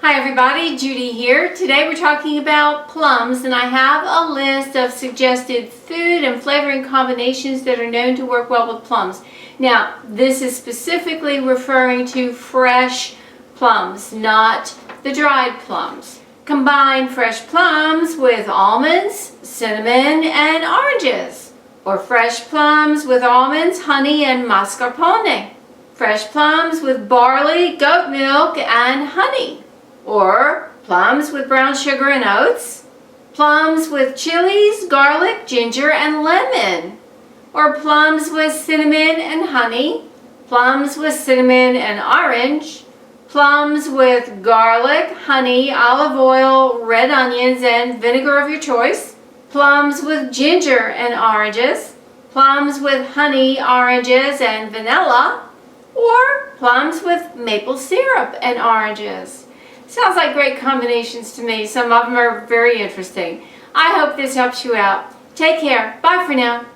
Hi everybody, Judy here. Today we're talking about plums, and I have a list of suggested food and flavoring combinations that are known to work well with plums. Now, this is specifically referring to fresh plums, not the dried plums. Combine fresh plums with almonds, cinnamon, and oranges. Or fresh plums with almonds, honey, and mascarpone. Fresh plums with barley, goat milk, and honey. Or plums with brown sugar and oats. Plums with chilies, garlic, ginger, and lemon. Or plums with cinnamon and honey. Plums with cinnamon and orange. Plums with garlic, honey, olive oil, red onions, and vinegar of your choice. Plums with ginger and oranges. Plums with honey, oranges, and vanilla. Or plums with maple syrup and oranges. Sounds like great combinations to me. Some of them are very interesting. I hope this helps you out. Take care. Bye for now.